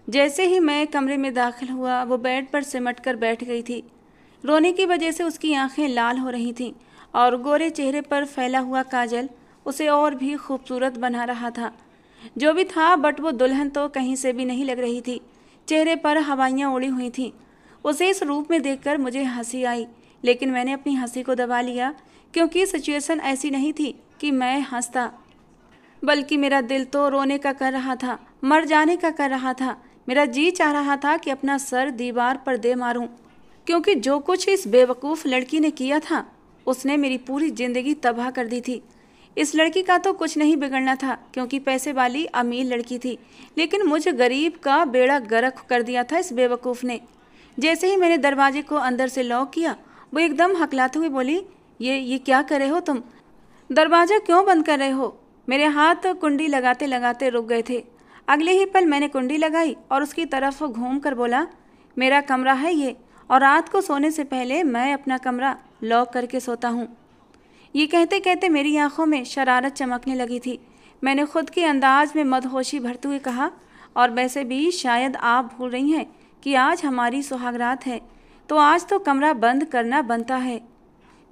जैसे ही मैं कमरे में दाखिल हुआ वो बेड पर सिमट कर बैठ गई थी। रोने की वजह से उसकी आंखें लाल हो रही थीं और गोरे चेहरे पर फैला हुआ काजल उसे और भी खूबसूरत बना रहा था। जो भी था, बट वो दुल्हन तो कहीं से भी नहीं लग रही थी। चेहरे पर हवाइयाँ उड़ी हुई थीं। उसे इस रूप में देखकर मुझे हंसी आई, लेकिन मैंने अपनी हंसी को दबा लिया, क्योंकि सिचुएशन ऐसी नहीं थी कि मैं हंसता, बल्कि मेरा दिल तो रोने का कर रहा था, मर जाने का कर रहा था। मेरा जी चाह रहा था कि अपना सर दीवार पर दे मारूं, क्योंकि जो कुछ इस बेवकूफ़ लड़की ने किया था उसने मेरी पूरी ज़िंदगी तबाह कर दी थी। इस लड़की का तो कुछ नहीं बिगड़ना था, क्योंकि पैसे वाली अमीर लड़की थी, लेकिन मुझे गरीब का बेड़ा गर्क कर दिया था इस बेवकूफ़ ने। जैसे ही मैंने दरवाजे को अंदर से लॉक किया, वो एकदम हकलाते हुए बोली, ये क्या कर रहे हो तुम? दरवाज़ा क्यों बंद कर रहे हो? मेरे हाथ कुंडी लगाते लगाते रुक गए थे। अगले ही पल मैंने कुंडी लगाई और उसकी तरफ घूम कर बोला, मेरा कमरा है ये, और रात को सोने से पहले मैं अपना कमरा लॉक करके सोता हूँ। ये कहते कहते मेरी आंखों में शरारत चमकने लगी थी। मैंने खुद के अंदाज में मदहोशी भरते हुए कहा, और वैसे भी शायद आप भूल रही हैं कि आज हमारी सुहागरात है, तो आज तो कमरा बंद करना बनता है।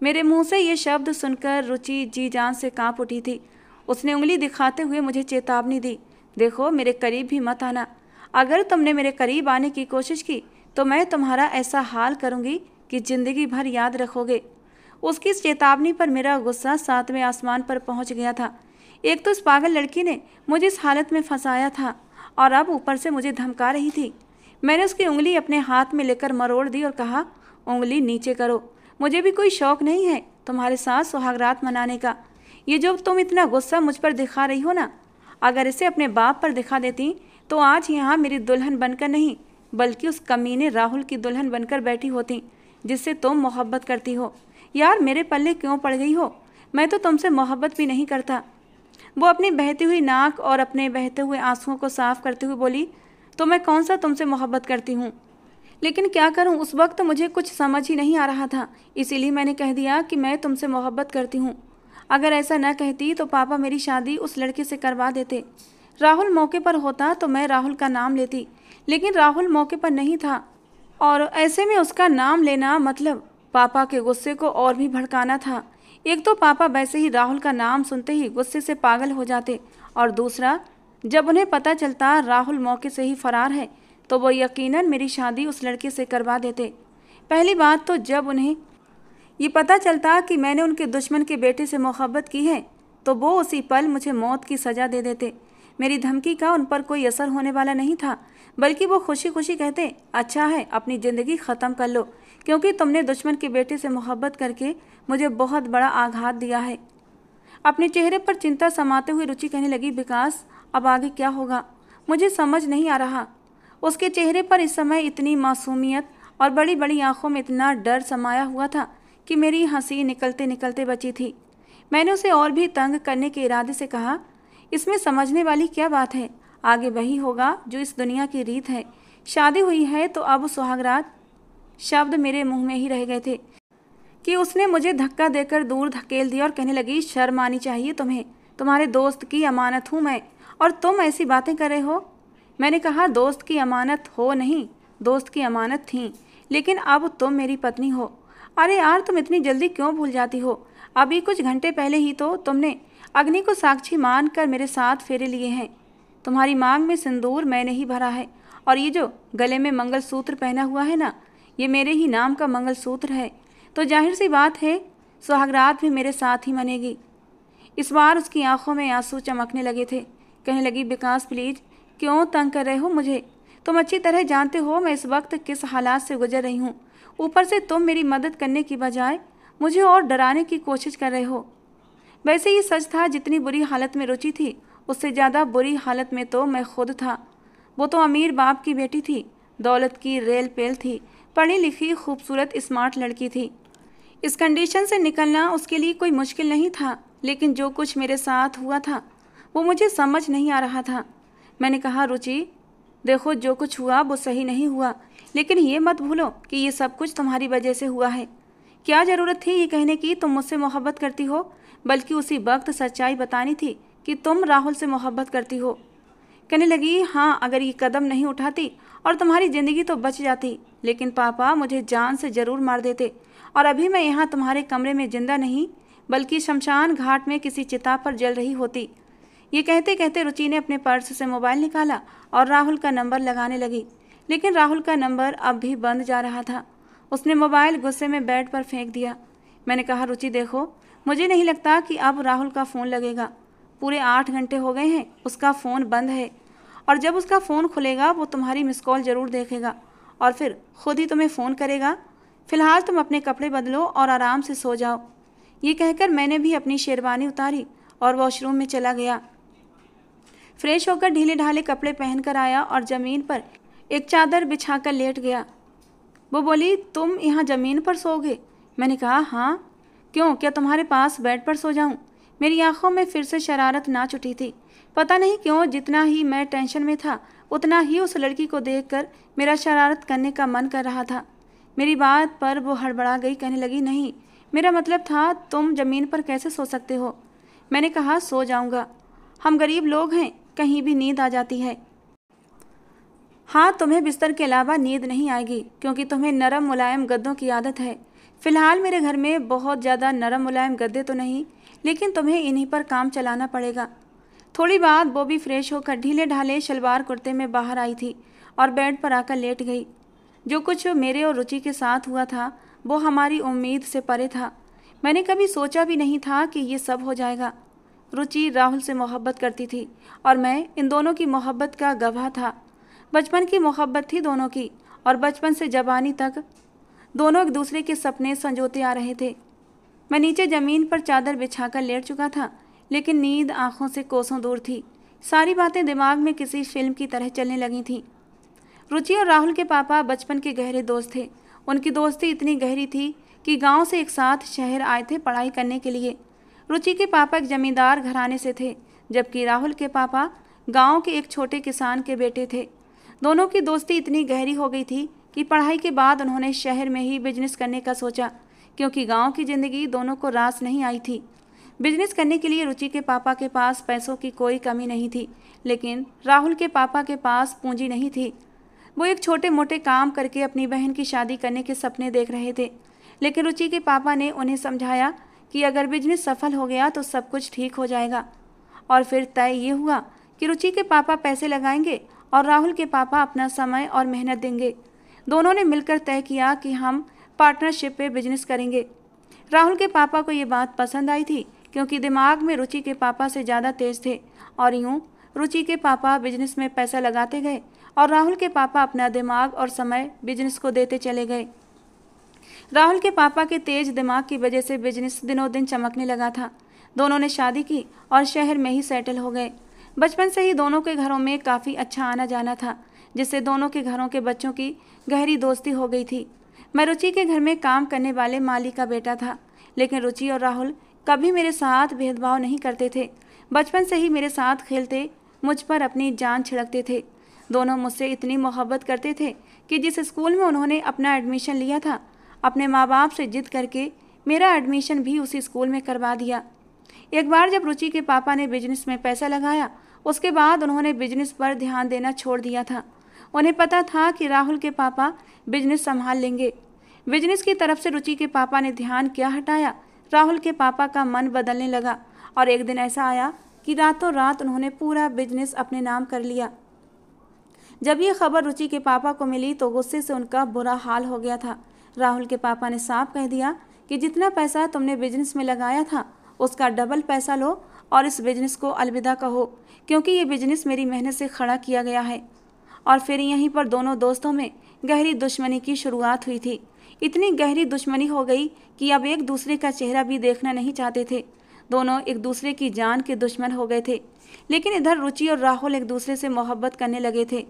मेरे मुंह से ये शब्द सुनकर रुचि जी जान से कांप उठी थी। उसने उंगली दिखाते हुए मुझे चेतावनी दी, देखो मेरे करीब भी मत आना। अगर तुमने मेरे करीब आने की कोशिश की तो मैं तुम्हारा ऐसा हाल करूंगी कि ज़िंदगी भर याद रखोगे। उसकी इस चेतावनी पर मेरा गुस्सा 7वें आसमान पर पहुंच गया था। एक तो इस पागल लड़की ने मुझे इस हालत में फंसाया था, और अब ऊपर से मुझे धमका रही थी। मैंने उसकी उंगली अपने हाथ में लेकर मरोड़ दी और कहा, उंगली नीचे करो। मुझे भी कोई शौक़ नहीं है तुम्हारे साथ सुहागरात मनाने का। ये जो तुम इतना गुस्सा मुझ पर दिखा रही हो ना, अगर इसे अपने बाप पर दिखा देती तो आज यहाँ मेरी दुल्हन बनकर नहीं, बल्कि उस कमीने राहुल की दुल्हन बनकर बैठी होती जिससे तुम मोहब्बत करती हो। यार, मेरे पल्ले क्यों पड़ गई हो? मैं तो तुमसे मोहब्बत भी नहीं करता। वो अपनी बहती हुई नाक और अपने बहते हुए आंसुओं को साफ करते हुए बोली, तो मैं कौन सा तुमसे मोहब्बत करती हूँ? लेकिन क्या करूं, उस वक्त मुझे कुछ समझ ही नहीं आ रहा था, इसीलिए मैंने कह दिया कि मैं तुमसे मोहब्बत करती हूं। अगर ऐसा न कहती तो पापा मेरी शादी उस लड़के से करवा देते। राहुल मौके पर होता तो मैं राहुल का नाम लेती, लेकिन राहुल मौके पर नहीं था, और ऐसे में उसका नाम लेना मतलब पापा के गुस्से को और भी भड़काना था। एक तो पापा वैसे ही राहुल का नाम सुनते ही गुस्से से पागल हो जाते, और दूसरा, जब उन्हें पता चलता राहुल मौके से ही फरार है तो वो यकीनन मेरी शादी उस लड़के से करवा देते। पहली बात तो जब उन्हें ये पता चलता कि मैंने उनके दुश्मन के बेटे से मोहब्बत की है तो वो उसी पल मुझे मौत की सज़ा दे देते। मेरी धमकी का उन पर कोई असर होने वाला नहीं था, बल्कि वो खुशी खुशी कहते, अच्छा है अपनी ज़िंदगी ख़त्म कर लो, क्योंकि तुमने दुश्मन के बेटे से मोहब्बत करके मुझे बहुत बड़ा आघात दिया है। अपने चेहरे पर चिंता समाते हुए रुचि कहने लगी, विकास अब आगे क्या होगा मुझे समझ नहीं आ रहा। उसके चेहरे पर इस समय इतनी मासूमियत और बड़ी बड़ी आंखों में इतना डर समाया हुआ था कि मेरी हंसी निकलते निकलते बची थी। मैंने उसे और भी तंग करने के इरादे से कहा, इसमें समझने वाली क्या बात है? आगे वही होगा जो इस दुनिया की रीत है। शादी हुई है तो अब सुहागरात। शब्द मेरे मुंह में ही रह गए थे कि उसने मुझे धक्का देकर दूर धकेल दिया और कहने लगी, शर्म आनी चाहिए तुम्हें, तुम्हारे दोस्त की अमानत हूँ मैं, और तुम ऐसी बातें कर रहे हो। मैंने कहा, दोस्त की अमानत हो नहीं, दोस्त की अमानत थी, लेकिन अब तुम मेरी पत्नी हो। अरे यार, तुम इतनी जल्दी क्यों भूल जाती हो? अभी कुछ घंटे पहले ही तो तुमने अग्नि को साक्षी मानकर मेरे साथ फेरे लिए हैं। तुम्हारी मांग में सिंदूर मैंने ही भरा है, और ये जो गले में मंगलसूत्र पहना हुआ है ना, ये मेरे ही नाम का मंगलसूत्र है, तो जाहिर सी बात है सुहागरात भी मेरे साथ ही मनेगी। इस बार उसकी आंखों में आंसू चमकने लगे थे। कहने लगी, विकास प्लीज़, क्यों तंग कर रहे हो मुझे? तुम अच्छी तरह जानते हो मैं इस वक्त किस हालात से गुजर रही हूँ। ऊपर से तुम मेरी मदद करने की बजाय मुझे और डराने की कोशिश कर रहे हो। वैसे ये सच था, जितनी बुरी हालत में रुचि थी उससे ज़्यादा बुरी हालत में तो मैं खुद था। वो तो अमीर बाप की बेटी थी, दौलत की रेल पेल थी, पढ़ी लिखी खूबसूरत स्मार्ट लड़की थी। इस कंडीशन से निकलना उसके लिए कोई मुश्किल नहीं था, लेकिन जो कुछ मेरे साथ हुआ था वो मुझे समझ नहीं आ रहा था। मैंने कहा, रुचि देखो, जो कुछ हुआ वो सही नहीं हुआ, लेकिन ये मत भूलो कि ये सब कुछ तुम्हारी वजह से हुआ है। क्या ज़रूरत थी ये कहने की तुम मुझसे मोहब्बत करती हो? बल्कि उसी वक्त सच्चाई बतानी थी कि तुम राहुल से मोहब्बत करती हो। कहने लगी, हाँ अगर ये कदम नहीं उठाती और तुम्हारी ज़िंदगी तो बच जाती, लेकिन पापा मुझे जान से ज़रूर मार देते और अभी मैं यहाँ तुम्हारे कमरे में जिंदा नहीं बल्कि शमशान घाट में किसी चिता पर जल रही होती। ये कहते कहते रुचि ने अपने पर्स से मोबाइल निकाला और राहुल का नंबर लगाने लगी, लेकिन राहुल का नंबर अब भी बंद जा रहा था। उसने मोबाइल गुस्से में बेड पर फेंक दिया। मैंने कहा, रुचि देखो, मुझे नहीं लगता कि अब राहुल का फ़ोन लगेगा। पूरे 8 घंटे हो गए हैं उसका फ़ोन बंद है, और जब उसका फ़ोन खुलेगा वो तुम्हारी मिस कॉल ज़रूर देखेगा और फिर खुद ही तुम्हें फ़ोन करेगा। फ़िलहाल तुम अपने कपड़े बदलो और आराम से सो जाओ। ये कहकर मैंने भी अपनी शेरवानी उतारी और वॉशरूम में चला गया। फ्रेश होकर ढीले ढाले कपड़े पहनकर आया और ज़मीन पर एक चादर बिछाकर लेट गया। वो बोली, तुम यहाँ ज़मीन पर सोओगे? मैंने कहा, हाँ। क्यों, क्या तुम्हारे पास बेड पर सो जाऊँ? मेरी आंखों में फिर से शरारत नाच उठी थी। पता नहीं क्यों जितना ही मैं टेंशन में था उतना ही उस लड़की को देखकर मेरा शरारत करने का मन कर रहा था। मेरी बात पर वो हड़बड़ा गई, कहने लगी, नहीं मेरा मतलब था तुम ज़मीन पर कैसे सो सकते हो? मैंने कहा, सो जाऊँगा, हम गरीब लोग हैं, कहीं भी नींद आ जाती है। हाँ, तुम्हें बिस्तर के अलावा नींद नहीं आएगी क्योंकि तुम्हें नरम मुलायम गद्दों की आदत है। फ़िलहाल मेरे घर में बहुत ज़्यादा नरम मुलायम गद्दे तो नहीं, लेकिन तुम्हें इन्हीं पर काम चलाना पड़ेगा। थोड़ी बाद बॉबी फ्रेश होकर ढीले ढाले शलवार कुर्ते में बाहर आई थी और बेड पर आकर लेट गई। जो कुछ मेरे और रुचि के साथ हुआ था वो हमारी उम्मीद से परे था। मैंने कभी सोचा भी नहीं था कि ये सब हो जाएगा। रुचि राहुल से मोहब्बत करती थी और मैं इन दोनों की मोहब्बत का गवाह था। बचपन की मोहब्बत थी दोनों की, और बचपन से जवानी तक दोनों एक दूसरे के सपने संजोते आ रहे थे। मैं नीचे ज़मीन पर चादर बिछाकर लेट चुका था, लेकिन नींद आंखों से कोसों दूर थी। सारी बातें दिमाग में किसी फिल्म की तरह चलने लगी थीं। रुचि और राहुल के पापा बचपन के गहरे दोस्त थे। उनकी दोस्ती इतनी गहरी थी कि गांव से एक साथ शहर आए थे पढ़ाई करने के लिए। रुचि के पापा एक जमींदार घराने से थे, जबकि राहुल के पापा गांव के एक छोटे किसान के बेटे थे। दोनों की दोस्ती इतनी गहरी हो गई थी कि पढ़ाई के बाद उन्होंने शहर में ही बिजनेस करने का सोचा, क्योंकि गांव की ज़िंदगी दोनों को रास नहीं आई थी। बिजनेस करने के लिए रुचि के पापा के पास पैसों की कोई कमी नहीं थी, लेकिन राहुल के पापा के पास पूंजी नहीं थी। वो एक छोटे मोटे काम करके अपनी बहन की शादी करने के सपने देख रहे थे, लेकिन रुचि के पापा ने उन्हें समझाया कि अगर बिजनेस सफल हो गया तो सब कुछ ठीक हो जाएगा। और फिर तय ये हुआ कि रुचि के पापा पैसे लगाएंगे और राहुल के पापा अपना समय और मेहनत देंगे। दोनों ने मिलकर तय किया कि हम पार्टनरशिप पे बिजनेस करेंगे। राहुल के पापा को ये बात पसंद आई थी क्योंकि दिमाग में रुचि के पापा से ज़्यादा तेज थे, और यूँ रुचि के पापा बिजनेस में पैसा लगाते गए और राहुल के पापा अपना दिमाग और समय बिजनेस को देते चले गए। राहुल के पापा के तेज दिमाग की वजह से बिजनेस दिनों दिन चमकने लगा था। दोनों ने शादी की और शहर में ही सेटल हो गए। बचपन से ही दोनों के घरों में काफ़ी अच्छा आना जाना था, जिससे दोनों के घरों के बच्चों की गहरी दोस्ती हो गई थी। मैं रुचि के घर में काम करने वाले माली का बेटा था, लेकिन रुचि और राहुल कभी मेरे साथ भेदभाव नहीं करते थे। बचपन से ही मेरे साथ खेलते, मुझ पर अपनी जान छिड़कते थे। दोनों मुझसे इतनी मोहब्बत करते थे कि जिस स्कूल में उन्होंने अपना एडमिशन लिया था, अपने माँ बाप से जिद करके मेरा एडमिशन भी उसी स्कूल में करवा दिया। एक बार जब रुचि के पापा ने बिजनेस में पैसा लगाया, उसके बाद उन्होंने बिजनेस पर ध्यान देना छोड़ दिया था। उन्हें पता था कि राहुल के पापा बिजनेस संभाल लेंगे। बिजनेस की तरफ से रुचि के पापा ने ध्यान क्या हटाया, राहुल के पापा का मन बदलने लगा और एक दिन ऐसा आया कि रातों रात उन्होंने पूरा बिजनेस अपने नाम कर लिया। जब ये खबर रुचि के पापा को मिली तो गुस्से से उनका बुरा हाल हो गया था। राहुल के पापा ने साफ कह दिया कि जितना पैसा तुमने बिजनेस में लगाया था उसका डबल पैसा लो और इस बिजनेस को अलविदा कहो, क्योंकि ये बिजनेस मेरी मेहनत से खड़ा किया गया है। और फिर यहीं पर दोनों दोस्तों में गहरी दुश्मनी की शुरुआत हुई थी। इतनी गहरी दुश्मनी हो गई कि अब एक दूसरे का चेहरा भी देखना नहीं चाहते थे। दोनों एक दूसरे की जान के दुश्मन हो गए थे। लेकिन इधर रुचि और राहुल एक दूसरे से मोहब्बत करने लगे थे,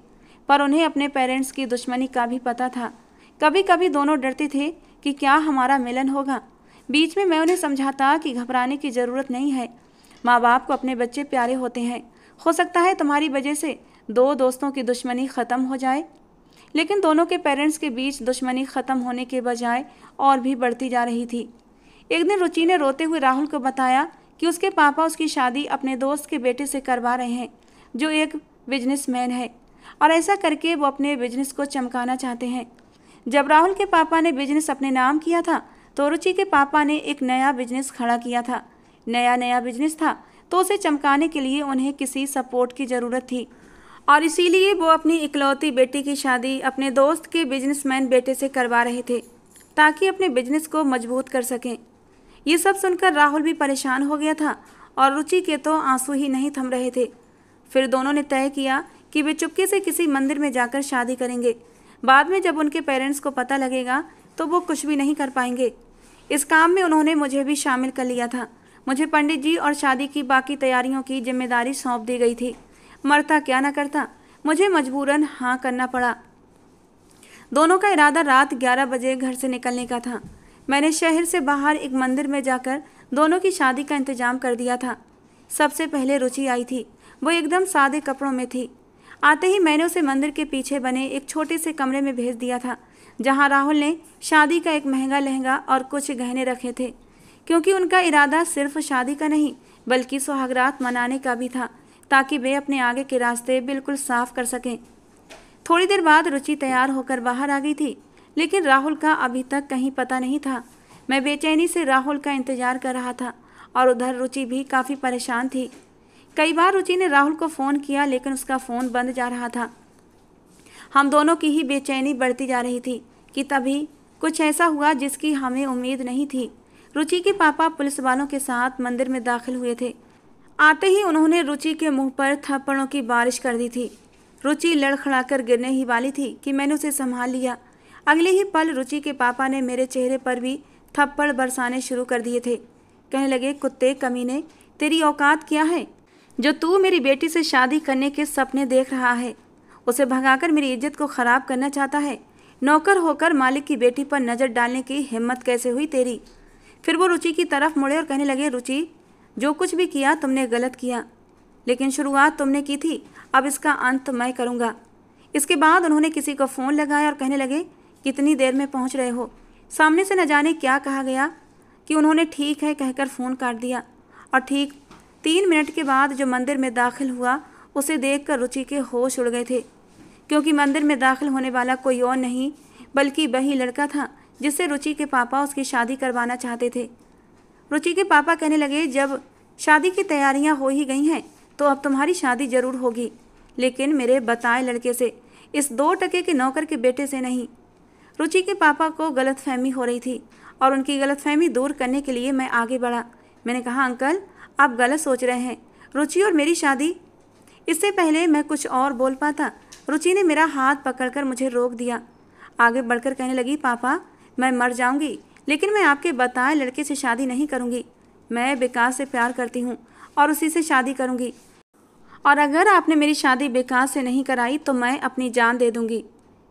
पर उन्हें अपने पेरेंट्स की दुश्मनी का भी पता था। कभी कभी दोनों डरते थे कि क्या हमारा मिलन होगा। बीच में मैं उन्हें समझाता कि घबराने की ज़रूरत नहीं है, माँ बाप को अपने बच्चे प्यारे होते हैं। हो सकता है तुम्हारी वजह से दो दोस्तों की दुश्मनी ख़त्म हो जाए। लेकिन दोनों के पेरेंट्स के बीच दुश्मनी ख़त्म होने के बजाय और भी बढ़ती जा रही थी। एक दिन रुचि ने रोते हुए राहुल को बताया कि उसके पापा उसकी शादी अपने दोस्त के बेटे से करवा रहे हैं, जो एक बिजनेसमैन है और ऐसा करके वो अपने बिजनेस को चमकाना चाहते हैं। जब राहुल के पापा ने बिजनेस अपने नाम किया था तो रुचि के पापा ने एक नया बिजनेस खड़ा किया था। नया बिजनेस था तो उसे चमकाने के लिए उन्हें किसी सपोर्ट की ज़रूरत थी और इसीलिए वो अपनी इकलौती बेटी की शादी अपने दोस्त के बिजनेसमैन बेटे से करवा रहे थे ताकि अपने बिजनेस को मजबूत कर सकें। ये सब सुनकर राहुल भी परेशान हो गया था और रुचि के तो आंसू ही नहीं थम रहे थे। फिर दोनों ने तय किया कि वे चुपके से किसी मंदिर में जाकर शादी करेंगे। बाद में जब उनके पेरेंट्स को पता लगेगा तो वो कुछ भी नहीं कर पाएंगे। इस काम में उन्होंने मुझे भी शामिल कर लिया था। मुझे पंडित जी और शादी की बाकी तैयारियों की जिम्मेदारी सौंप दी गई थी। मरता क्या न करता, मुझे मजबूरन हाँ करना पड़ा। दोनों का इरादा रात 11 बजे घर से निकलने का था। मैंने शहर से बाहर एक मंदिर में जाकर दोनों की शादी का इंतजाम कर दिया था। सबसे पहले रुचि आई थी। वो एकदम सादे कपड़ों में थी। आते ही मैंने उसे मंदिर के पीछे बने एक छोटे से कमरे में भेज दिया था जहां राहुल ने शादी का एक महंगा लहंगा और कुछ गहने रखे थे, क्योंकि उनका इरादा सिर्फ शादी का नहीं बल्कि सुहागरात मनाने का भी था ताकि वे अपने आगे के रास्ते बिल्कुल साफ कर सकें। थोड़ी देर बाद रुचि तैयार होकर बाहर आ गई थी, लेकिन राहुल का अभी तक कहीं पता नहीं था। मैं बेचैनी से राहुल का इंतजार कर रहा था और उधर रुचि भी काफ़ी परेशान थी। कई बार रुचि ने राहुल को फ़ोन किया लेकिन उसका फ़ोन बंद जा रहा था। हम दोनों की ही बेचैनी बढ़ती जा रही थी कि तभी कुछ ऐसा हुआ जिसकी हमें उम्मीद नहीं थी। रुचि के पापा पुलिस वालों के साथ मंदिर में दाखिल हुए थे। आते ही उन्होंने रुचि के मुंह पर थप्पड़ों की बारिश कर दी थी। रुचि लड़खड़ाकर गिरने ही वाली थी कि मैंने उसे संभाल लिया। अगले ही पल रुचि के पापा ने मेरे चेहरे पर भी थप्पड़ बरसाने शुरू कर दिए थे। कहने लगे, कुत्ते कमीने, तेरी औकात क्या है जो तू मेरी बेटी से शादी करने के सपने देख रहा है? उसे भगाकर मेरी इज्जत को ख़राब करना चाहता है। नौकर होकर मालिक की बेटी पर नज़र डालने की हिम्मत कैसे हुई तेरी? फिर वो रुचि की तरफ मुड़े और कहने लगे, रुचि, जो कुछ भी किया तुमने गलत किया, लेकिन शुरुआत तुमने की थी, अब इसका अंत मैं करूँगा। इसके बाद उन्होंने किसी को फ़ोन लगाया और कहने लगे, कितनी देर में पहुँच रहे हो? सामने से न जाने क्या कहा गया कि उन्होंने ठीक है कहकर फ़ोन काट दिया और ठीक 3 मिनट के बाद जो मंदिर में दाखिल हुआ उसे देखकर रुचि के होश उड़ गए थे, क्योंकि मंदिर में दाखिल होने वाला कोई और नहीं बल्कि वही लड़का था जिससे रुचि के पापा उसकी शादी करवाना चाहते थे। रुचि के पापा कहने लगे, जब शादी की तैयारियां हो ही गई हैं तो अब तुम्हारी शादी ज़रूर होगी, लेकिन मेरे बताए लड़के से, इस 2 टके के नौकर के बेटे से नहीं। रुचि के पापा को गलतफहमी हो रही थी और उनकी गलतफहमी दूर करने के लिए मैं आगे बढ़ा। मैंने कहा, अंकल, आप गलत सोच रहे हैं, रुचि और मेरी शादी। इससे पहले मैं कुछ और बोल पाता, रुचि ने मेरा हाथ पकड़कर मुझे रोक दिया। आगे बढ़कर कहने लगी, पापा, मैं मर जाऊंगी लेकिन मैं आपके बताए लड़के से शादी नहीं करूंगी। मैं विकास से प्यार करती हूं और उसी से शादी करूंगी, और अगर आपने मेरी शादी विकास से नहीं कराई तो मैं अपनी जान दे दूंगी।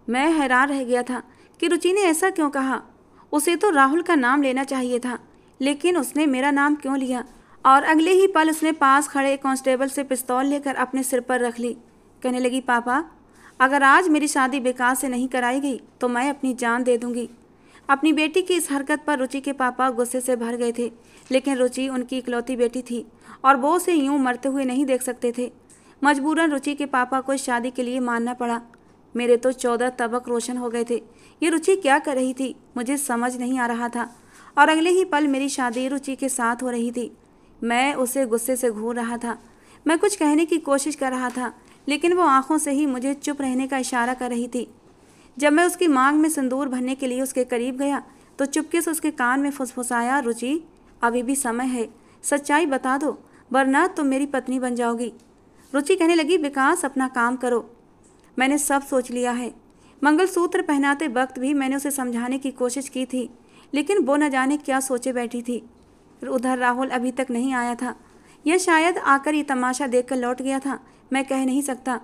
मैं हैरान रह गया था कि रुचि ने ऐसा क्यों कहा। उसे तो राहुल का नाम लेना चाहिए था, लेकिन उसने मेरा नाम क्यों लिया? और अगले ही पल उसने पास खड़े कांस्टेबल से पिस्तौल लेकर अपने सिर पर रख ली। कहने लगी, पापा, अगर आज मेरी शादी विकास से नहीं कराई गई तो मैं अपनी जान दे दूंगी। अपनी बेटी की इस हरकत पर रुचि के पापा गुस्से से भर गए थे, लेकिन रुचि उनकी इकलौती बेटी थी और वो उसे यूं मरते हुए नहीं देख सकते थे। मजबूरन रुचि के पापा को इस शादी के लिए मानना पड़ा। मेरे तो 14 तबक रोशन हो गए थे। ये रुचि क्या कर रही थी मुझे समझ नहीं आ रहा था, और अगले ही पल मेरी शादी रुचि के साथ हो रही थी। मैं उसे गुस्से से घूर रहा था। मैं कुछ कहने की कोशिश कर रहा था, लेकिन वो आंखों से ही मुझे चुप रहने का इशारा कर रही थी। जब मैं उसकी मांग में सिंदूर भरने के लिए उसके करीब गया तो चुपके से उसके कान में फुसफुसाया, रुचि, अभी भी समय है, सच्चाई बता दो, वरना तुम मेरी पत्नी बन जाओगी। रुचि कहने लगी, विकास, अपना काम करो, मैंने सब सोच लिया है। मंगलसूत्र पहनाते वक्त भी मैंने उसे समझाने की कोशिश की थी, लेकिन वो न जाने क्या सोचे बैठी थी। उधर राहुल अभी तक नहीं आया था, यह शायद आकर ये तमाशा देखकर लौट गया था, मैं कह नहीं सकता।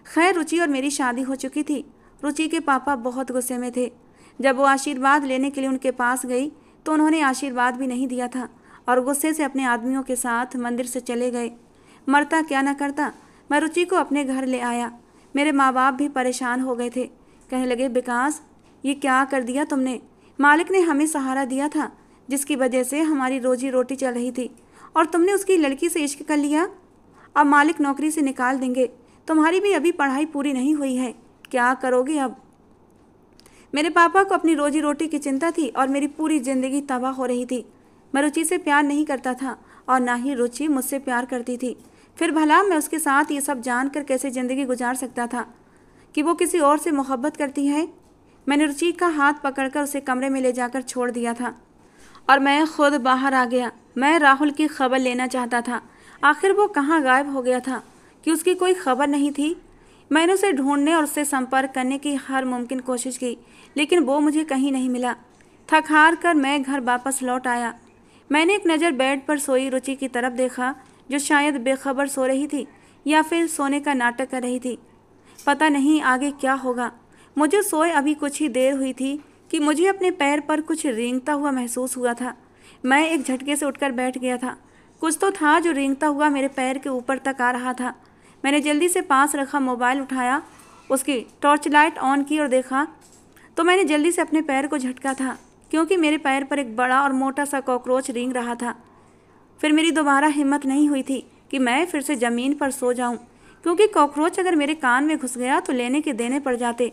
खैर, रुचि और मेरी शादी हो चुकी थी। रुचि के पापा बहुत गुस्से में थे। जब वो आशीर्वाद लेने के लिए उनके पास गई तो उन्होंने आशीर्वाद भी नहीं दिया था और गुस्से से अपने आदमियों के साथ मंदिर से चले गए। मरता क्या न करता, मैं रुचि को अपने घर ले आया। मेरे माँ बाप भी परेशान हो गए थे। कहने लगे, विकास, ये क्या कर दिया तुमने? मालिक ने हमें सहारा दिया था जिसकी वजह से हमारी रोजी रोटी चल रही थी, और तुमने उसकी लड़की से इश्क कर लिया। अब मालिक नौकरी से निकाल देंगे, तुम्हारी भी अभी पढ़ाई पूरी नहीं हुई है, क्या करोगे अब? मेरे पापा को अपनी रोजी रोटी की चिंता थी और मेरी पूरी ज़िंदगी तबाह हो रही थी। मैं रुचि से प्यार नहीं करता था और ना ही रुचि मुझसे प्यार करती थी। फिर भला मैं उसके साथ ये सब जानकर कैसे ज़िंदगी गुजार सकता था कि वो किसी और से मोहब्बत करती है। मैंने रुचि का हाथ पकड़कर उसे कमरे में ले जाकर छोड़ दिया था और मैं खुद बाहर आ गया। मैं राहुल की खबर लेना चाहता था। आखिर वो कहाँ गायब हो गया था कि उसकी कोई खबर नहीं थी। मैंने उसे ढूंढने और उससे संपर्क करने की हर मुमकिन कोशिश की, लेकिन वो मुझे कहीं नहीं मिला। थक हार कर मैं घर वापस लौट आया। मैंने एक नज़र बेड पर सोई रुचि की तरफ देखा, जो शायद बेखबर सो रही थी या फिर सोने का नाटक कर रही थी। पता नहीं आगे क्या होगा। मुझे सोए अभी कुछ ही देर हुई थी कि मुझे अपने पैर पर कुछ रेंगता हुआ महसूस हुआ था। मैं एक झटके से उठकर बैठ गया था। कुछ तो था जो रेंगता हुआ मेरे पैर के ऊपर तक आ रहा था। मैंने जल्दी से पास रखा मोबाइल उठाया, उसकी टॉर्च लाइट ऑन की और देखा तो मैंने जल्दी से अपने पैर को झटका था, क्योंकि मेरे पैर पर एक बड़ा और मोटा सा कॉकरोच रेंग रहा था। फिर मेरी दोबारा हिम्मत नहीं हुई थी कि मैं फिर से ज़मीन पर सो जाऊं, क्योंकि कॉकरोच अगर मेरे कान में घुस गया तो लेने के देने पड़ जाते।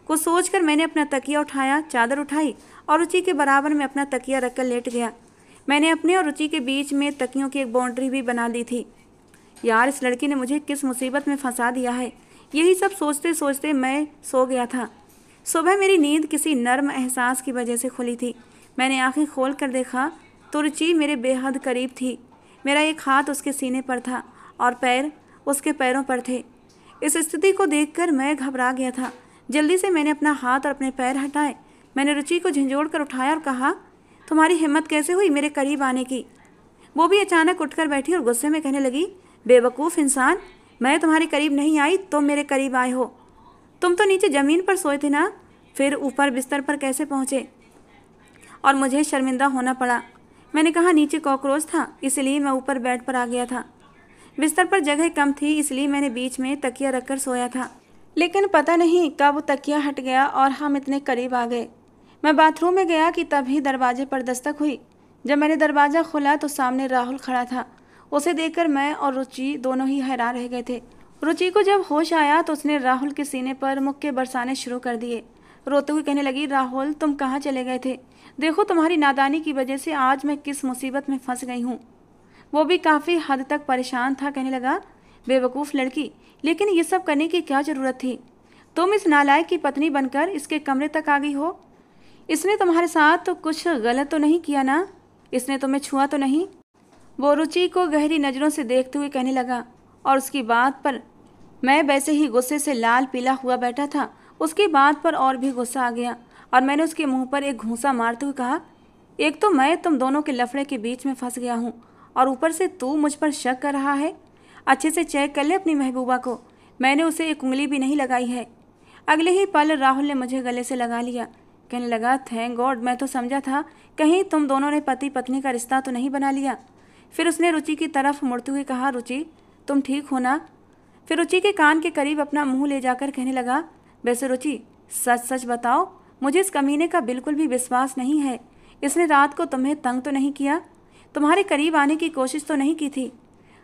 कुछ सोचकर मैंने अपना तकिया उठाया, चादर उठाई और रुचि के बराबर में अपना तकिया रखकर लेट गया। मैंने अपने और रुचि के बीच में तकियों की एक बाउंड्री भी बना दी थी। यार, इस लड़की ने मुझे किस मुसीबत में फंसा दिया है। यही सब सोचते सोचते मैं सो गया था। सुबह मेरी नींद किसी नर्म एहसास की वजह से खुली थी। मैंने आंखें खोल कर देखा तो रुचि मेरे बेहद करीब थी। मेरा एक हाथ उसके सीने पर था और पैर उसके पैरों पर थे। इस स्थिति को देखकर मैं घबरा गया था। जल्दी से मैंने अपना हाथ और अपने पैर हटाए। मैंने रुचि को झंझोड़ कर उठाया और कहा, तुम्हारी हिम्मत कैसे हुई मेरे करीब आने की? वो भी अचानक उठकर बैठी और गुस्से में कहने लगी, बेवकूफ़ इंसान, मैं तुम्हारे करीब नहीं आई, तुम मेरे करीब आए हो। तुम तो नीचे ज़मीन पर सोए थे ना, फिर ऊपर बिस्तर पर कैसे पहुँचे? और मुझे शर्मिंदा होना पड़ा। मैंने कहा, नीचे कॉकरोच था इसलिए मैं ऊपर बेड पर आ गया था। बिस्तर पर जगह कम थी इसलिए मैंने बीच में तकिया रखकर सोया था। लेकिन पता नहीं कब वो तकिया हट गया और हम इतने करीब आ गए। मैं बाथरूम में गया कि तभी दरवाजे पर दस्तक हुई। जब मैंने दरवाज़ा खोला तो सामने राहुल खड़ा था। उसे देखकर मैं और रुचि दोनों ही हैरान रह गए थे। रुचि को जब होश आया तो उसने राहुल के सीने पर मुक्के बरसाने शुरू कर दिए। रोते हुए कहने लगी, राहुल तुम कहाँ चले गए थे? देखो तुम्हारी नादानी की वजह से आज मैं किस मुसीबत में फंस गई हूँ। वो भी काफ़ी हद तक परेशान था। कहने लगा, बेवकूफ़ लड़की, लेकिन ये सब करने की क्या ज़रूरत थी? तुम इस नालायक की पत्नी बनकर इसके कमरे तक आ गई हो। इसने तुम्हारे साथ तो कुछ गलत तो नहीं किया ना? इसने तुम्हें छुआ तो नहीं? वो रुचि को गहरी नज़रों से देखते हुए कहने लगा और उसकी बात पर मैं वैसे ही गुस्से से लाल पीला हुआ बैठा था। उसकी बात पर और भी गुस्सा आ गया और मैंने उसके मुंह पर एक घूंसा मारते हुए कहा, एक तो मैं तुम दोनों के लफड़े के बीच में फंस गया हूँ और ऊपर से तू मुझ पर शक कर रहा है। अच्छे से चेक कर ले अपनी महबूबा को, मैंने उसे एक उंगली भी नहीं लगाई है। अगले ही पल राहुल ने मुझे गले से लगा लिया। कहने लगा, थैंक गॉड, मैं तो समझा था कहीं तुम दोनों ने पति पत्नी का रिश्ता तो नहीं बना लिया। फिर उसने रुचि की तरफ मुड़ते हुए कहा, रुचि तुम ठीक हो ना? फिर रुचि के कान के करीब अपना मुंह ले जाकर कहने लगा, वैसे रुचि सच सच बताओ, मुझे इस कमीने का बिल्कुल भी विश्वास नहीं है। इसने रात को तुम्हें तंग तो नहीं किया? तुम्हारे करीब आने की कोशिश तो नहीं की थी?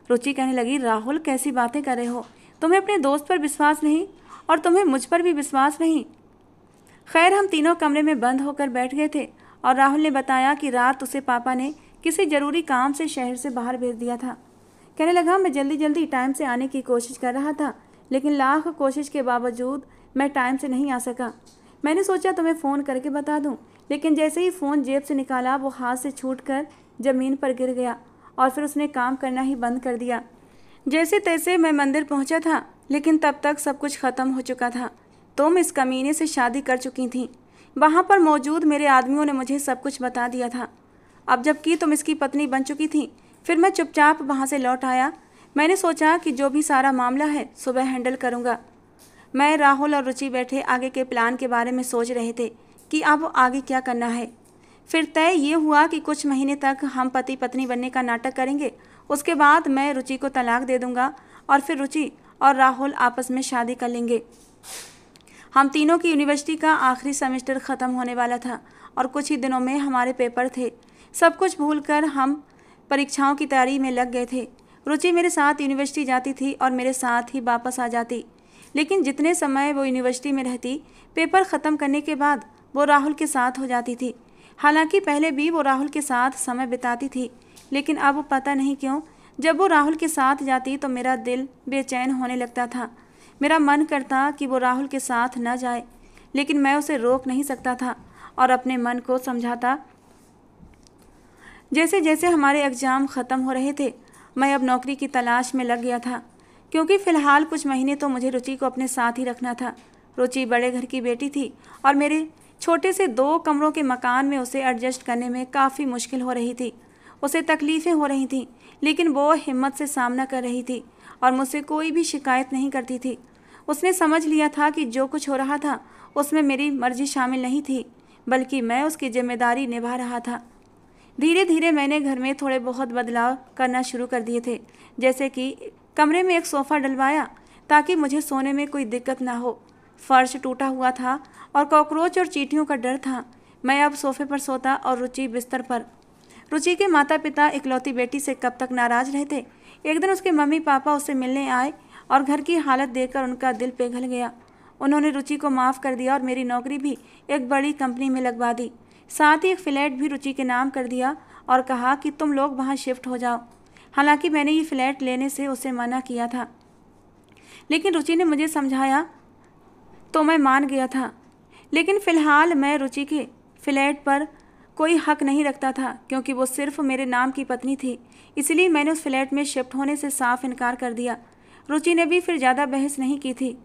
रुचि कहने लगी, राहुल कैसी बातें कर रहे हो? तुम्हें अपने दोस्त पर विश्वास नहीं और तुम्हें मुझ पर भी विश्वास नहीं। खैर, हम तीनों कमरे में बंद होकर बैठ गए थे और राहुल ने बताया कि रात उसे पापा ने किसी ज़रूरी काम से शहर से बाहर भेज दिया था। कहने लगा, मैं जल्दी जल्दी टाइम से आने की कोशिश कर रहा था, लेकिन लाख कोशिश के बावजूद मैं टाइम से नहीं आ सका। मैंने सोचा तुम्हें फ़ोन करके बता दूं, लेकिन जैसे ही फ़ोन जेब से निकाला वो हाथ से छूटकर ज़मीन पर गिर गया और फिर उसने काम करना ही बंद कर दिया। जैसे तैसे मैं मंदिर पहुंचा था, लेकिन तब तक सब कुछ ख़त्म हो चुका था। तुम इस कमीने से शादी कर चुकी थी। वहाँ पर मौजूद मेरे आदमियों ने मुझे सब कुछ बता दिया था। अब जबकि तुम इसकी पत्नी बन चुकी थी, फिर मैं चुपचाप वहाँ से लौट आया। मैंने सोचा कि जो भी सारा मामला है सुबह हैंडल करूँगा। मैं, राहुल और रुचि बैठे आगे के प्लान के बारे में सोच रहे थे कि अब आगे क्या करना है। फिर तय ये हुआ कि कुछ महीने तक हम पति पत्नी बनने का नाटक करेंगे। उसके बाद मैं रुचि को तलाक दे दूँगा और फिर रुचि और राहुल आपस में शादी कर लेंगे। हम तीनों की यूनिवर्सिटी का आखिरी सेमेस्टर ख़त्म होने वाला था और कुछ ही दिनों में हमारे पेपर थे। सब कुछ भूलकर हम परीक्षाओं की तैयारी में लग गए थे। रुचि मेरे साथ यूनिवर्सिटी जाती थी और मेरे साथ ही वापस आ जाती, लेकिन जितने समय वो यूनिवर्सिटी में रहती, पेपर ख़त्म करने के बाद वो राहुल के साथ हो जाती थी। हालांकि पहले भी वो राहुल के साथ समय बिताती थी, लेकिन अब पता नहीं क्यों जब वो राहुल के साथ जाती तो मेरा दिल बेचैन होने लगता था। मेरा मन करता कि वो राहुल के साथ न जाए, लेकिन मैं उसे रोक नहीं सकता था और अपने मन को समझाता। जैसे जैसे हमारे एग्ज़ाम ख़त्म हो रहे थे, मैं अब नौकरी की तलाश में लग गया था, क्योंकि फ़िलहाल कुछ महीने तो मुझे रुचि को अपने साथ ही रखना था। रुचि बड़े घर की बेटी थी और मेरे छोटे से 2 कमरों के मकान में उसे एडजस्ट करने में काफ़ी मुश्किल हो रही थी। उसे तकलीफ़ें हो रही थीं, लेकिन वो हिम्मत से सामना कर रही थी और मुझसे कोई भी शिकायत नहीं करती थी। उसने समझ लिया था कि जो कुछ हो रहा था उसमें मेरी मर्जी शामिल नहीं थी, बल्कि मैं उसकी जिम्मेदारी निभा रहा था। धीरे धीरे मैंने घर में थोड़े बहुत बदलाव करना शुरू कर दिए थे, जैसे कि कमरे में एक सोफ़ा डलवाया ताकि मुझे सोने में कोई दिक्कत ना हो। फर्श टूटा हुआ था और कॉकरोच और चींटियों का डर था। मैं अब सोफ़े पर सोता और रुचि बिस्तर पर। रुचि के माता पिता इकलौती बेटी से कब तक नाराज़ रहते। एक दिन उसके मम्मी पापा उससे मिलने आए और घर की हालत देखकर उनका दिल पिघल गया। उन्होंने रुचि को माफ़ कर दिया और मेरी नौकरी भी एक बड़ी कंपनी में लगवा दी। साथ ही एक फ्लैट भी रुचि के नाम कर दिया और कहा कि तुम लोग वहाँ शिफ्ट हो जाओ। हालांकि मैंने ये फ्लैट लेने से उसे मना किया था, लेकिन रुचि ने मुझे समझाया तो मैं मान गया था। लेकिन फ़िलहाल मैं रुचि के फ्लैट पर कोई हक नहीं रखता था, क्योंकि वो सिर्फ मेरे नाम की पत्नी थी। इसलिए मैंने उस फ्लैट में शिफ्ट होने से साफ इनकार कर दिया। रुचि ने भी फिर ज़्यादा बहस नहीं की थी।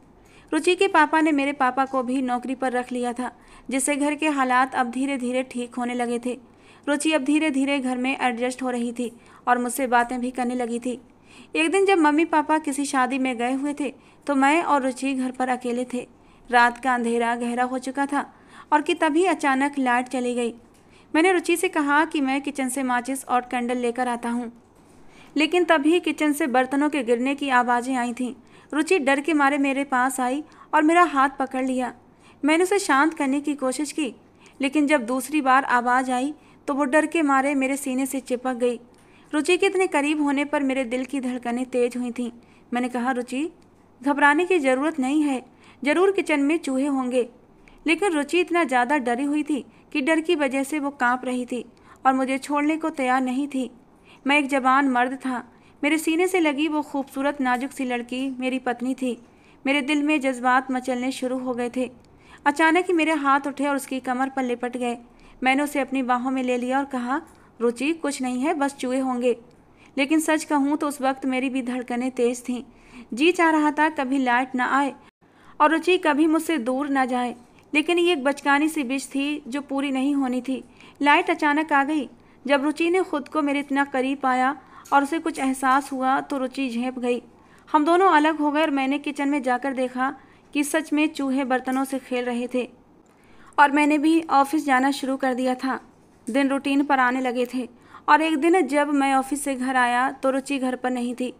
रुचि के पापा ने मेरे पापा को भी नौकरी पर रख लिया था, जिससे घर के हालात अब धीरे धीरे ठीक होने लगे थे। रुचि अब धीरे धीरे घर में एडजस्ट हो रही थी और मुझसे बातें भी करने लगी थी। एक दिन जब मम्मी पापा किसी शादी में गए हुए थे तो मैं और रुचि घर पर अकेले थे। रात का अंधेरा गहरा हो चुका था और कि तभी अचानक लाइट चली गई। मैंने रुचि से कहा कि मैं किचन से माचिस और कैंडल लेकर आता हूँ, लेकिन तभी किचन से बर्तनों के गिरने की आवाज़ें आई थीं। रुचि डर के मारे मेरे पास आई और मेरा हाथ पकड़ लिया। मैंने उसे शांत करने की कोशिश की, लेकिन जब दूसरी बार आवाज़ आई तो वो डर के मारे मेरे सीने से चिपक गई। रुचि के इतने करीब होने पर मेरे दिल की धड़कनें तेज हुई थीं। मैंने कहा, रुचि, घबराने की ज़रूरत नहीं है, ज़रूर किचन में चूहे होंगे। लेकिन रुचि इतना ज़्यादा डरी हुई थी कि डर की वजह से वो काँप रही थी और मुझे छोड़ने को तैयार नहीं थी। मैं एक जवान मर्द था। मेरे सीने से लगी वो खूबसूरत नाजुक सी लड़की मेरी पत्नी थी। मेरे दिल में जज्बात मचलने शुरू हो गए थे। अचानक ही मेरे हाथ उठे और उसकी कमर पर लिपट गए। मैंने उसे अपनी बाहों में ले लिया और कहा, रुचि, कुछ नहीं है, बस चूहे होंगे। लेकिन सच कहूँ तो उस वक्त मेरी भी धड़कनें तेज़ थीं। जी चाह रहा था कभी लाइट ना आए और रुचि कभी मुझसे दूर ना जाए, लेकिन ये एक बचकानी सी विश थी जो पूरी नहीं होनी थी। लाइट अचानक आ गई। जब रुचि ने खुद को मेरे इतना करीब पाया और उसे कुछ एहसास हुआ तो रुचि झेंप गई। हम दोनों अलग हो गए और मैंने किचन में जाकर देखा कि सच में चूहे बर्तनों से खेल रहे थे और मैंने भी ऑफिस जाना शुरू कर दिया था। दिन रूटीन पर आने लगे थे और एक दिन जब मैं ऑफिस से घर आया तो रुचि घर पर नहीं थी।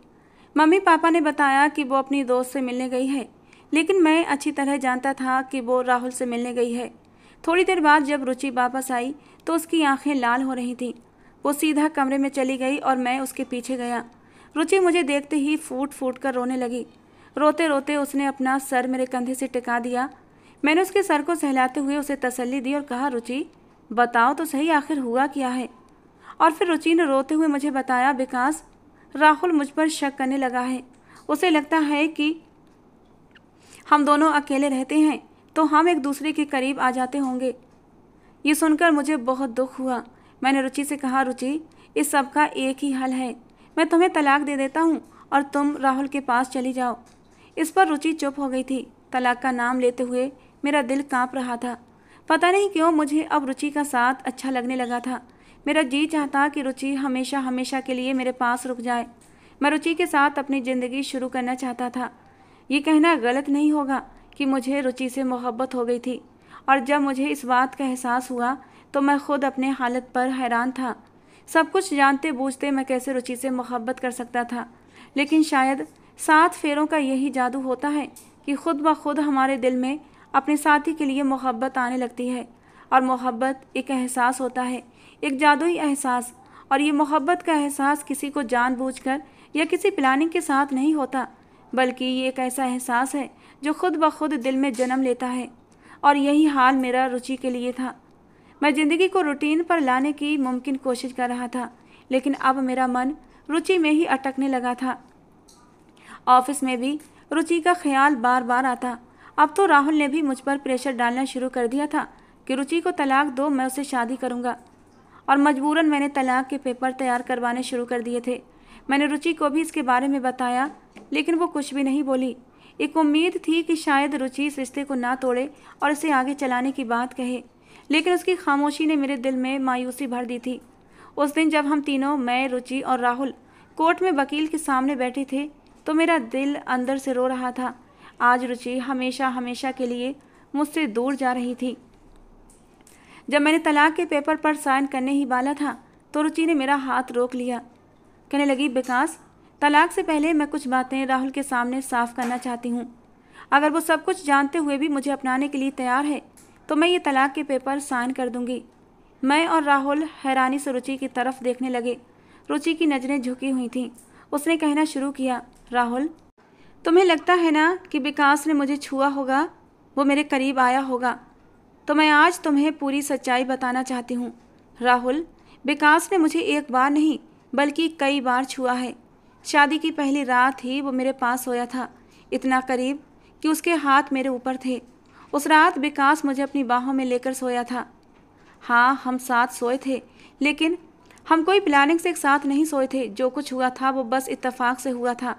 मम्मी पापा ने बताया कि वो अपनी दोस्त से मिलने गई है, लेकिन मैं अच्छी तरह जानता था कि वो राहुल से मिलने गई है। थोड़ी देर बाद जब रुचि वापस आई तो उसकी आंखें लाल हो रही थीं। वो सीधा कमरे में चली गई और मैं उसके पीछे गया। रुचि मुझे देखते ही फूट फूट कर रोने लगी। रोते रोते उसने अपना सर मेरे कंधे से टिका दिया। मैंने उसके सर को सहलाते हुए उसे तसल्ली दी और कहा, रुचि, बताओ तो सही, आखिर हुआ क्या है। और फिर रुचि ने रोते हुए मुझे बताया, विकास, राहुल मुझ पर शक करने लगा है। उसे लगता है कि हम दोनों अकेले रहते हैं तो हम एक दूसरे के करीब आ जाते होंगे। ये सुनकर मुझे बहुत दुख हुआ। मैंने रुचि से कहा, रुचि, इस सब का एक ही हल है, मैं तुम्हें तलाक दे देता हूँ और तुम राहुल के पास चली जाओ। इस पर रुचि चुप हो गई थी। तलाक का नाम लेते हुए मेरा दिल कांप रहा था। पता नहीं क्यों मुझे अब रुचि का साथ अच्छा लगने लगा था। मेरा जी चाहता कि रुचि हमेशा हमेशा के लिए मेरे पास रुक जाए। मैं रुचि के साथ अपनी ज़िंदगी शुरू करना चाहता था। ये कहना गलत नहीं होगा कि मुझे रुचि से मोहब्बत हो गई थी, और जब मुझे इस बात का एहसास हुआ तो मैं खुद अपने हालत पर हैरान था। सब कुछ जानते बूझते मैं कैसे रुचि से मोहब्बत कर सकता था। लेकिन शायद 7 फेरों का यही जादू होता है कि खुद ब खुद हमारे दिल में अपने साथी के लिए मोहब्बत आने लगती है। और मोहब्बत एक एहसास होता है, एक जादुई एहसास, और ये मोहब्बत का एहसास किसी को जानबूझकर या किसी प्लानिंग के साथ नहीं होता, बल्कि ये एक ऐसा एहसास है जो खुद ब खुद दिल में जन्म लेता है। और यही हाल मेरा रुचि के लिए था। मैं ज़िंदगी को रूटीन पर लाने की मुमकिन कोशिश कर रहा था, लेकिन अब मेरा मन रुचि में ही अटकने लगा था। ऑफिस में भी रुचि का ख्याल बार बार आता। अब तो राहुल ने भी मुझ पर प्रेशर डालना शुरू कर दिया था कि रुचि को तलाक दो, मैं उससे शादी करूँगा। और मजबूरन मैंने तलाक के पेपर तैयार करवाने शुरू कर दिए थे। मैंने रुचि को भी इसके बारे में बताया, लेकिन वो कुछ भी नहीं बोली। एक उम्मीद थी कि शायद रुचि इस रिश्ते को ना तोड़े और इसे आगे चलाने की बात कहे, लेकिन उसकी खामोशी ने मेरे दिल में मायूसी भर दी थी। उस दिन जब हम तीनों, मैं, रुचि और राहुल, कोर्ट में वकील के सामने बैठे थे, तो मेरा दिल अंदर से रो रहा था। आज रुचि हमेशा हमेशा के लिए मुझसे दूर जा रही थी। जब मैंने तलाक के पेपर पर साइन करने ही वाला था, तो रुचि ने मेरा हाथ रोक लिया। कहने लगी, विकास, तलाक से पहले मैं कुछ बातें राहुल के सामने साफ करना चाहती हूँ। अगर वो सब कुछ जानते हुए भी मुझे अपनाने के लिए तैयार है, तो मैं ये तलाक के पेपर साइन कर दूँगी। मैं और राहुल हैरानी से रुचि की तरफ देखने लगे। रुचि की नज़रें झुकी हुई थीं। उसने कहना शुरू किया, राहुल, तुम्हें लगता है ना कि विकास ने मुझे छुआ होगा, वो मेरे करीब आया होगा? तो मैं आज तुम्हें पूरी सच्चाई बताना चाहती हूँ। राहुल, विकास ने मुझे एक बार नहीं बल्कि कई बार छुआ है। शादी की पहली रात ही वो मेरे पास सोया था, इतना करीब कि उसके हाथ मेरे ऊपर थे। उस रात विकास मुझे अपनी बाहों में लेकर सोया था। हाँ, हम साथ सोए थे, लेकिन हम कोई प्लानिंग से एक साथ नहीं सोए थे। जो कुछ हुआ था वो बस इत्तेफाक से हुआ था।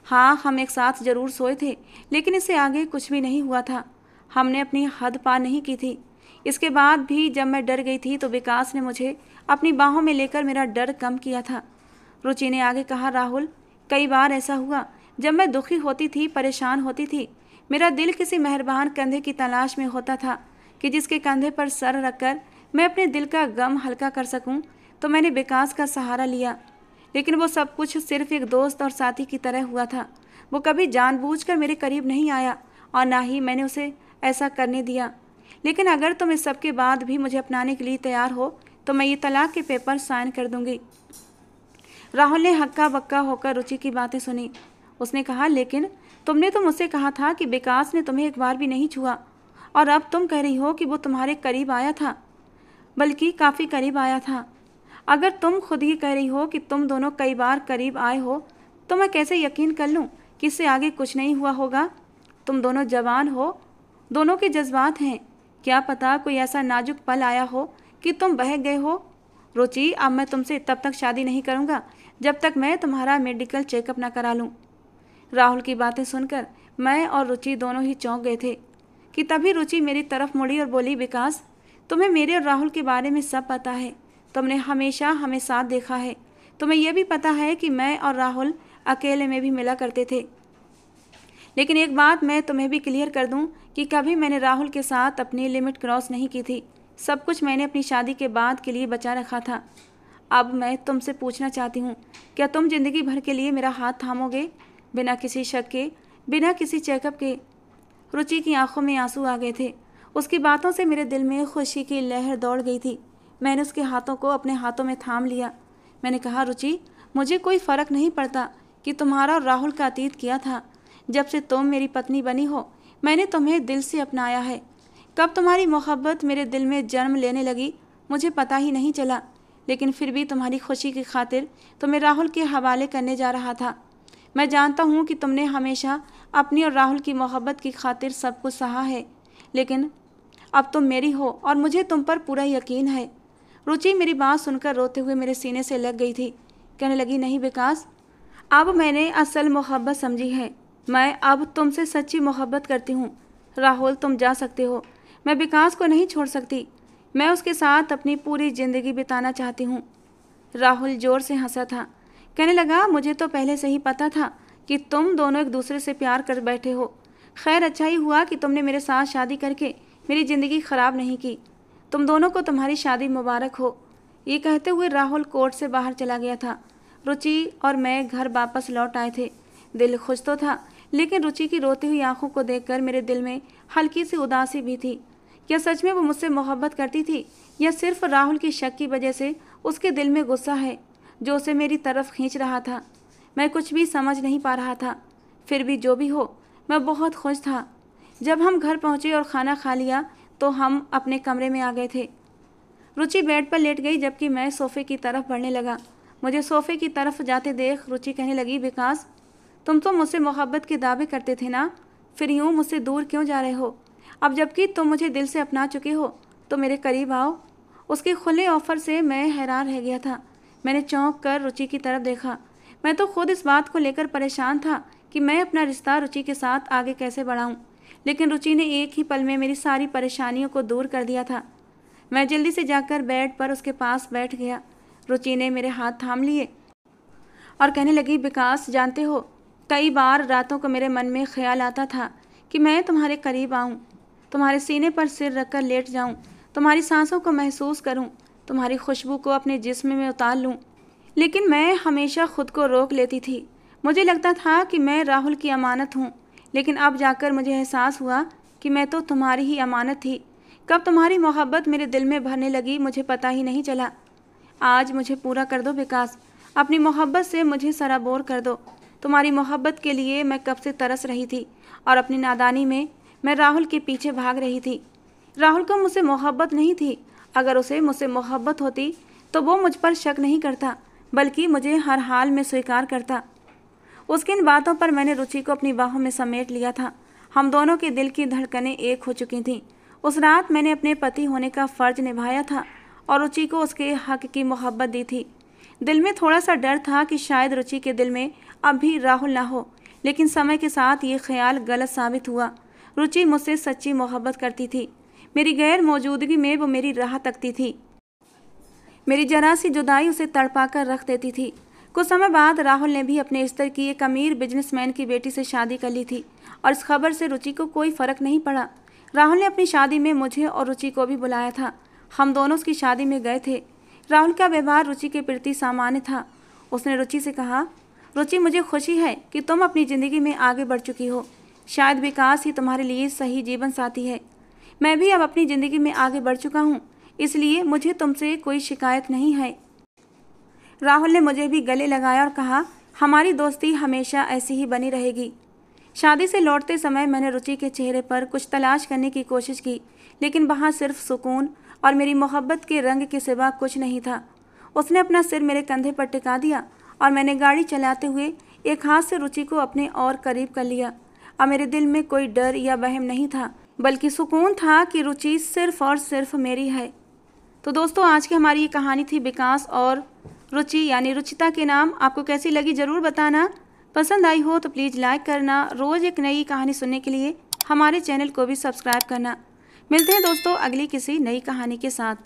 हाँ, हम एक साथ ज़रूर सोए थे, लेकिन इससे आगे कुछ भी नहीं हुआ था। हमने अपनी हद पार नहीं की थी। इसके बाद भी जब मैं डर गई थी, तो विकास ने मुझे अपनी बाहों में लेकर मेरा डर कम किया था। रुचि ने आगे कहा, राहुल, कई बार ऐसा हुआ जब मैं दुखी होती थी, परेशान होती थी, मेरा दिल किसी मेहरबान कंधे की तलाश में होता था कि जिसके कंधे पर सर रखकर मैं अपने दिल का गम हल्का कर सकूं, तो मैंने विकास का सहारा लिया। लेकिन वो सब कुछ सिर्फ एक दोस्त और साथी की तरह हुआ था। वो कभी जानबूझकर मेरे करीब नहीं आया और ना ही मैंने उसे ऐसा करने दिया। लेकिन अगर तुम इस सब के बाद भी मुझे अपनाने के लिए तैयार हो, तो मैं ये तलाक के पेपर साइन कर दूंगी। राहुल ने हक्का बक्का होकर रुचि की बातें सुनी। उसने कहा, लेकिन तुमने तो मुझसे कहा था कि विकास ने तुम्हें एक बार भी नहीं छुआ, और अब तुम कह रही हो कि वो तुम्हारे करीब आया था, बल्कि काफ़ी करीब आया था। अगर तुम खुद ही कह रही हो कि तुम दोनों कई बार करीब आए हो, तो मैं कैसे यकीन कर लूँ कि इससे आगे कुछ नहीं हुआ होगा? तुम दोनों जवान हो, दोनों के जज्बात हैं। क्या पता कोई ऐसा नाजुक पल आया हो कि तुम बह गए हो। रुचि, अब मैं तुमसे तब तक शादी नहीं करूँगा जब तक मैं तुम्हारा मेडिकल चेकअप ना करा लूँ। राहुल की बातें सुनकर मैं और रुचि दोनों ही चौंक गए थे कि तभी रुचि मेरी तरफ मुड़ी और बोली, विकास, तुम्हें मेरे और राहुल के बारे में सब पता है। तुमने हमेशा हमें साथ देखा है। तुम्हें यह भी पता है कि मैं और राहुल अकेले में भी मिला करते थे। लेकिन एक बात मैं तुम्हें भी क्लियर कर दूं कि कभी मैंने राहुल के साथ अपनी लिमिट क्रॉस नहीं की थी। सब कुछ मैंने अपनी शादी के बाद के लिए बचा रखा था। अब मैं तुमसे पूछना चाहती हूँ, क्या तुम जिंदगी भर के लिए मेरा हाथ थामोगे, बिना किसी शक के, बिना किसी चेकअप के? रुचि की आंखों में आंसू आ गए थे। उसकी बातों से मेरे दिल में खुशी की लहर दौड़ गई थी। मैंने उसके हाथों को अपने हाथों में थाम लिया। मैंने कहा, रुचि, मुझे कोई फ़र्क नहीं पड़ता कि तुम्हारा और राहुल का अतीत किया था। जब से तुम मेरी पत्नी बनी हो, मैंने तुम्हें दिल से अपनाया है। कब तुम्हारी मोहब्बत मेरे दिल में जन्म लेने लगी, मुझे पता ही नहीं चला। लेकिन फिर भी तुम्हारी खुशी की खातिर तुम्हें राहुल के हवाले करने जा रहा था। मैं जानता हूँ कि तुमने हमेशा अपनी और राहुल की मोहब्बत की खातिर सब कुछ सहा है, लेकिन अब तुम मेरी हो और मुझे तुम पर पूरा यकीन है। रुचि मेरी बात सुनकर रोते हुए मेरे सीने से लग गई थी। कहने लगी, नहीं विकास, अब मैंने असल मोहब्बत समझी है। मैं अब तुमसे सच्ची मोहब्बत करती हूँ। राहुल, तुम जा सकते हो। मैं विकास को नहीं छोड़ सकती। मैं उसके साथ अपनी पूरी ज़िंदगी बिताना चाहती हूँ। राहुल ज़ोर से हंसा था। कहने लगा, मुझे तो पहले से ही पता था कि तुम दोनों एक दूसरे से प्यार कर बैठे हो। खैर, अच्छा ही हुआ कि तुमने मेरे साथ शादी करके मेरी ज़िंदगी ख़राब नहीं की। तुम दोनों को तुम्हारी शादी मुबारक हो। ये कहते हुए राहुल कोर्ट से बाहर चला गया था। रुचि और मैं घर वापस लौट आए थे। दिल खुश तो था, लेकिन रुचि की रोती हुई आंखों को देखकर मेरे दिल में हल्की सी उदासी भी थी। क्या सच में वो मुझसे मोहब्बत करती थी, या सिर्फ राहुल की शक की वजह से उसके दिल में गुस्सा है जो उसे मेरी तरफ खींच रहा था? मैं कुछ भी समझ नहीं पा रहा था। फिर भी जो भी हो, मैं बहुत खुश था। जब हम घर पहुँचे और खाना खा लिया तो हम अपने कमरे में आ गए थे। रुचि बेड पर लेट गई जबकि मैं सोफ़े की तरफ बढ़ने लगा। मुझे सोफ़े की तरफ जाते देख रुचि कहने लगी, विकास, तुम तो मुझसे मोहब्बत के दावे करते थे ना, फिर यूँ मुझसे दूर क्यों जा रहे हो? अब जबकि तुम मुझे दिल से अपना चुके हो तो मेरे करीब आओ। उसके खुले ऑफ़र से मैं हैरान रह गया था। मैंने चौंक कर रुचि की तरफ देखा। मैं तो खुद इस बात को लेकर परेशान था कि मैं अपना रिश्ता रुचि के साथ आगे कैसे बढ़ाऊं, लेकिन रुचि ने एक ही पल में मेरी सारी परेशानियों को दूर कर दिया था। मैं जल्दी से जाकर बेड पर उसके पास बैठ गया। रुचि ने मेरे हाथ थाम लिए और कहने लगी, विकास, जानते हो, कई बार रातों को मेरे मन में ख्याल आता था कि मैं तुम्हारे करीब आऊं, तुम्हारे सीने पर सिर रखकर लेट जाऊं, तुम्हारी सांसों को महसूस करूं, तुम्हारी खुशबू को अपने जिस्म में उतार लूं। लेकिन मैं हमेशा खुद को रोक लेती थी। मुझे लगता था कि मैं राहुल की अमानत हूँ, लेकिन अब जाकर मुझे एहसास हुआ कि मैं तो तुम्हारी ही अमानत थी। कब तुम्हारी मोहब्बत मेरे दिल में भरने लगी मुझे पता ही नहीं चला। आज मुझे पूरा कर दो विकास, अपनी मोहब्बत से मुझे सराबोर कर दो। तुम्हारी मोहब्बत के लिए मैं कब से तरस रही थी और अपनी नादानी में मैं राहुल के पीछे भाग रही थी। राहुल को मुझसे मोहब्बत नहीं थी। अगर उसे मुझसे मोहब्बत होती तो वो मुझ पर शक नहीं करता, बल्कि मुझे हर हाल में स्वीकार करता। उसकी इन बातों पर मैंने रुचि को अपनी बाहों में समेट लिया था। हम दोनों के दिल की धड़कनें एक हो चुकी थीं। उस रात मैंने अपने पति होने का फ़र्ज निभाया था और रुचि को उसके हक की मोहब्बत दी थी। दिल में थोड़ा सा डर था कि शायद रुचि के दिल में अब भी राहुल ना हो, लेकिन समय के साथ ये ख्याल गलत साबित हुआ। रुचि मुझसे सच्ची मोहब्बत करती थी। मेरी गैर मौजूदगी में वो मेरी राह तकती थी। मेरी जरा सी जुदाई उसे तड़पा कर रख देती थी। कुछ समय बाद राहुल ने भी अपने स्तर की एक अमीर बिजनेसमैन की बेटी से शादी कर ली थी और इस खबर से रुचि को कोई फ़र्क नहीं पड़ा। राहुल ने अपनी शादी में मुझे और रुचि को भी बुलाया था। हम दोनों उसकी शादी में गए थे। राहुल का व्यवहार रुचि के प्रति सामान्य था। उसने रुचि से कहा, रुचि, मुझे खुशी है कि तुम अपनी ज़िंदगी में आगे बढ़ चुकी हो। शायद विकास ही तुम्हारे लिए सही जीवन साथी है। मैं भी अब अपनी ज़िंदगी में आगे बढ़ चुका हूँ, इसलिए मुझे तुमसे कोई शिकायत नहीं है। राहुल ने मुझे भी गले लगाया और कहा, हमारी दोस्ती हमेशा ऐसी ही बनी रहेगी। शादी से लौटते समय मैंने रुचि के चेहरे पर कुछ तलाश करने की कोशिश की, लेकिन वहाँ सिर्फ सुकून और मेरी मोहब्बत के रंग के सिवा कुछ नहीं था। उसने अपना सिर मेरे कंधे पर टिका दिया और मैंने गाड़ी चलाते हुए एक हाथ से रुचि को अपने और करीब कर लिया। अब मेरे दिल में कोई डर या वहम नहीं था, बल्कि सुकून था कि रुचि सिर्फ और सिर्फ मेरी है। तो दोस्तों, आज की हमारी ये कहानी थी विकास और रुचि यानी रुचिता के नाम। आपको कैसी लगी ज़रूर बताना। पसंद आई हो तो प्लीज़ लाइक करना। रोज़ एक नई कहानी सुनने के लिए हमारे चैनल को भी सब्सक्राइब करना। मिलते हैं दोस्तों अगली किसी नई कहानी के साथ।